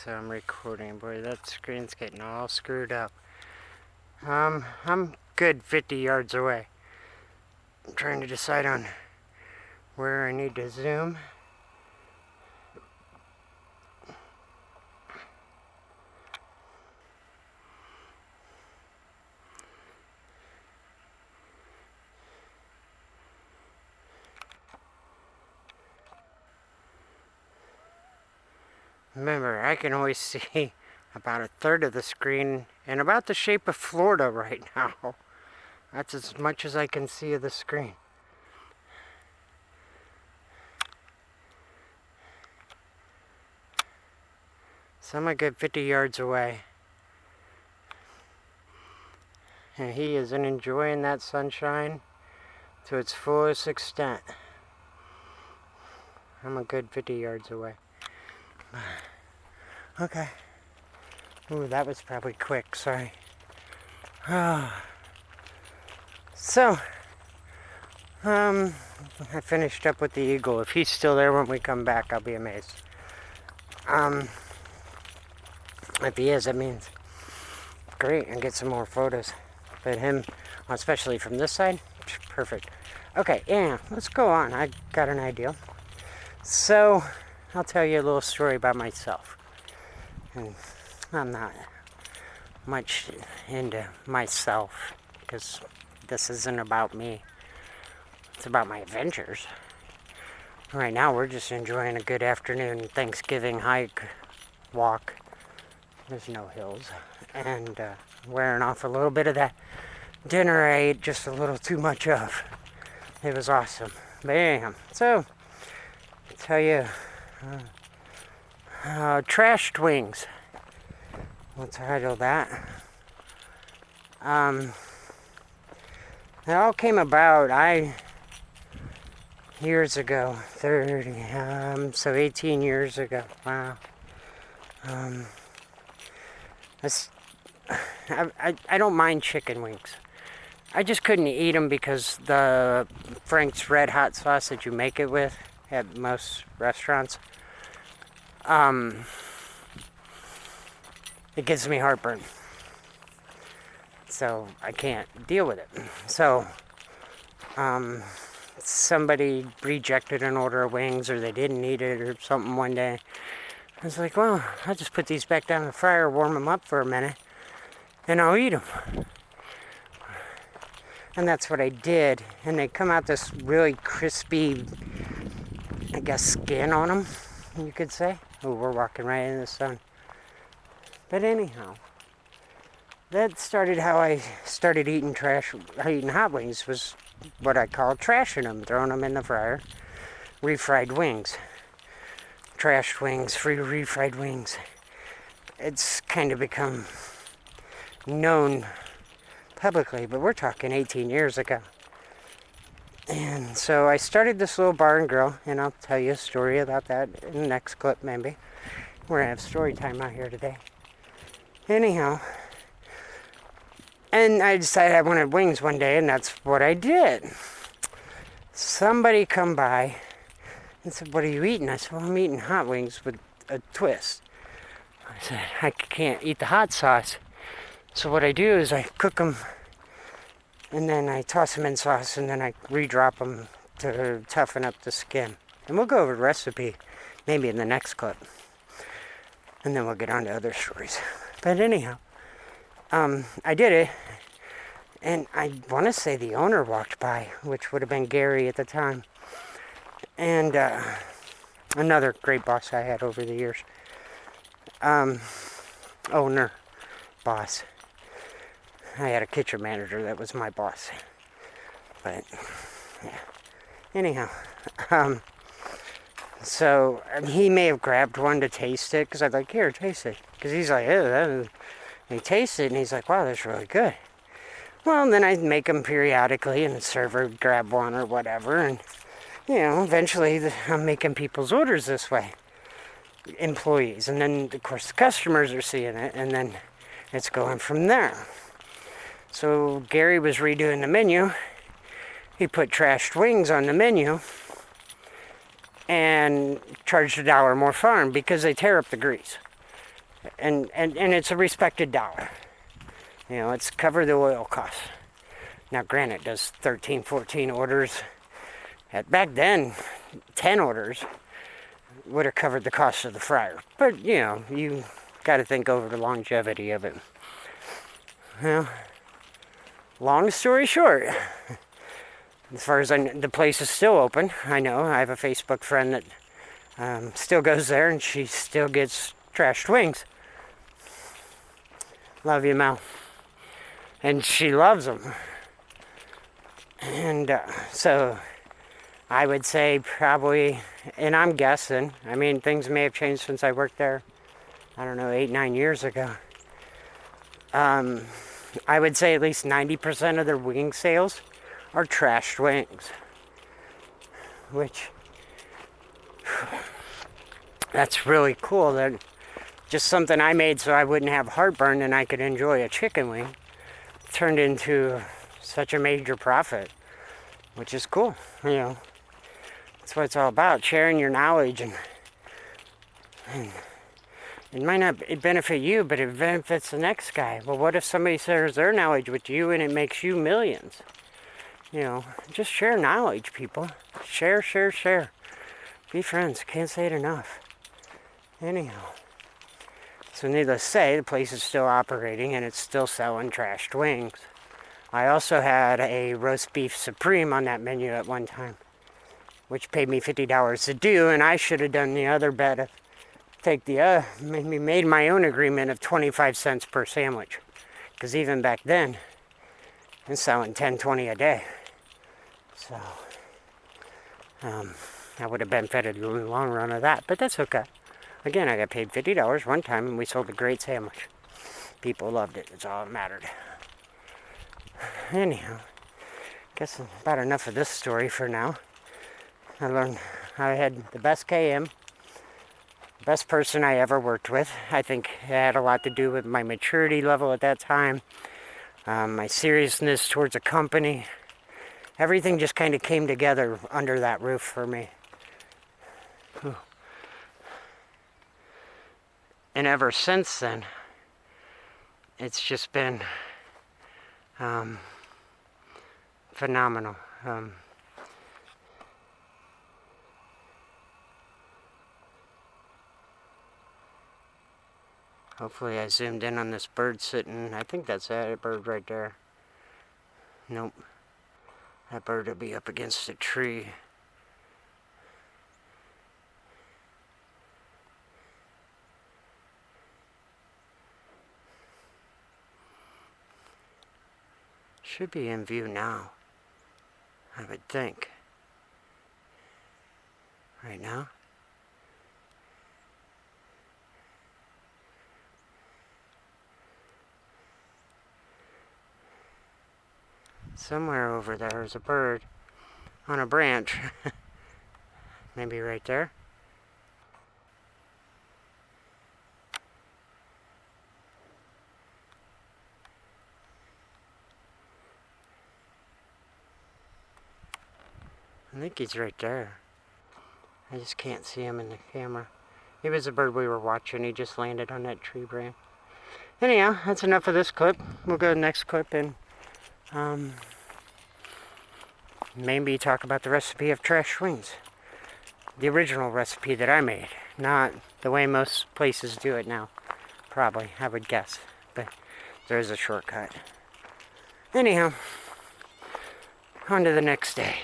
so I'm recording. Boy, that screen's getting all screwed up. I'm good 50 yards away. I'm trying to decide on where I need to zoom. Remember, I can always see about a third of the screen and about the shape of Florida right now. That's as much as I can see of the screen. So I'm a good 50 yards away. And he isn't enjoying that sunshine to its fullest extent. I'm a good 50 yards away. Okay. Ooh, that was probably quick, sorry. So, I finished up with the eagle. If he's still there when we come back, I'll be amazed. If he is, that means great, and get some more photos. But him, especially from this side, perfect. Okay, yeah, let's go on. I got an idea. So, I'll tell you a little story about myself. And I'm not much into myself because this isn't about me. It's about my adventures. Right now, we're just enjoying a good afternoon Thanksgiving hike, walk. There's no hills. And wearing off a little bit of that dinner I ate just a little too much of. It was awesome. But anyhow, so, I'll tell you, Trashed Wings. We'll title that. It all came about, years ago, 18 years ago. Wow. I don't mind chicken wings. I just couldn't eat them because the Frank's Red Hot sauce that you make it with at most restaurants, it gives me heartburn. So I can't deal with it. So, somebody rejected an order of wings or they didn't eat it or something one day. I was like, well, I'll just put these back down in the fryer, warm them up for a minute, and I'll eat them. And that's what I did. And they come out this really crispy, I guess, skin on them, you could say. Oh, we're walking right in the sun. But anyhow, that started how I started eating hot wings, was what I call trashing them, throwing them in the fryer. Refried wings. Trashed wings, free refried wings. It's kind of become known publicly, but we're talking 18 years ago. And so I started this little bar and grill, and I'll tell you a story about that in the next clip, maybe. We're gonna have story time out here today. Anyhow, and I decided I wanted wings one day, and that's what I did. Somebody come by and said, what are you eating? I said, well, I'm eating hot wings with a twist. I said, I can't eat the hot sauce. So what I do is I cook them, and then I toss them in sauce, and then I re-drop them to toughen up the skin. And we'll go over the recipe maybe in the next clip. And then we'll get on to other stories. But anyhow, I did it, and I want to say the owner walked by, which would have been Gary at the time. And another great boss I had over the years. Owner, boss. I had a kitchen manager that was my boss. But, yeah. Anyhow, so he may have grabbed one to taste it, because I'd like, here, taste it. Because he's like, ew, and he tastes it, and he's like, wow, that's really good. Well, and then I'd make them periodically, and the server would grab one or whatever, and, you know, eventually I'm making people's orders this way. Employees. And then, of course, the customers are seeing it, and then it's going from there. So Gary was redoing the menu. He put trashed wings on the menu and charged $1 more for them because they tear up the grease. And it's a respected dollar. You know, it's covered the oil costs. Now, granted, does 13, 14 orders. Back then, 10 orders would have covered the cost of the fryer. But, you know, you got to think over the longevity of it. Well, long story short, as far as the place is still open. I know I have a Facebook friend that still goes there, and she still gets trashed wings. Love you, Mel. And she loves them. And so I would say probably, and I'm guessing, I mean, things may have changed since I worked there, I don't know, 8, 9 years ago. I would say at least 90% of their wing sales are trashed wings. Which, that's really cool. That just something I made so I wouldn't have heartburn and I could enjoy a chicken wing turned into such a major profit, which is cool. You know, that's what it's all about, sharing your knowledge, and it might not benefit you, but it benefits the next guy. Well, what if somebody shares their knowledge with you and it makes you millions? You know, just share knowledge, people. Share, share, share. Be friends. Can't say it enough. Anyhow. So needless to say, the place is still operating and it's still selling trashed wings. I also had a roast beef supreme on that menu at one time, which paid me $50 to do, and I should have done the other bet of made my own agreement of 25 cents per sandwich. Because even back then, I'm selling 10, 20 a day. So, I would have benefited in the long run of that, but that's okay. Again, I got paid $50 one time and we sold a great sandwich. People loved it. That's all that mattered. Anyhow, guess about enough of this story for now. I learned I had the best KM, best person I ever worked with. I think it had a lot to do with my maturity level at that time, my seriousness towards a company. Everything just kind of came together under that roof for me. Whew. And ever since then, it's just been phenomenal. Hopefully I zoomed in on this bird sitting. I think that's that bird right there. Nope. That bird will be up against a tree. Should be in view now, I would think. Right now. Somewhere over there is a bird on a branch. Maybe right there. I think he's right there. I just can't see him in the camera. He was a bird we were watching. He just landed on that tree branch. Anyhow, that's enough of this clip. We'll go to the next clip and maybe talk about the recipe of trash wings. The original recipe that I made, not the way most places do it now. Probably, I would guess. But there is a shortcut. Anyhow, on to the next day.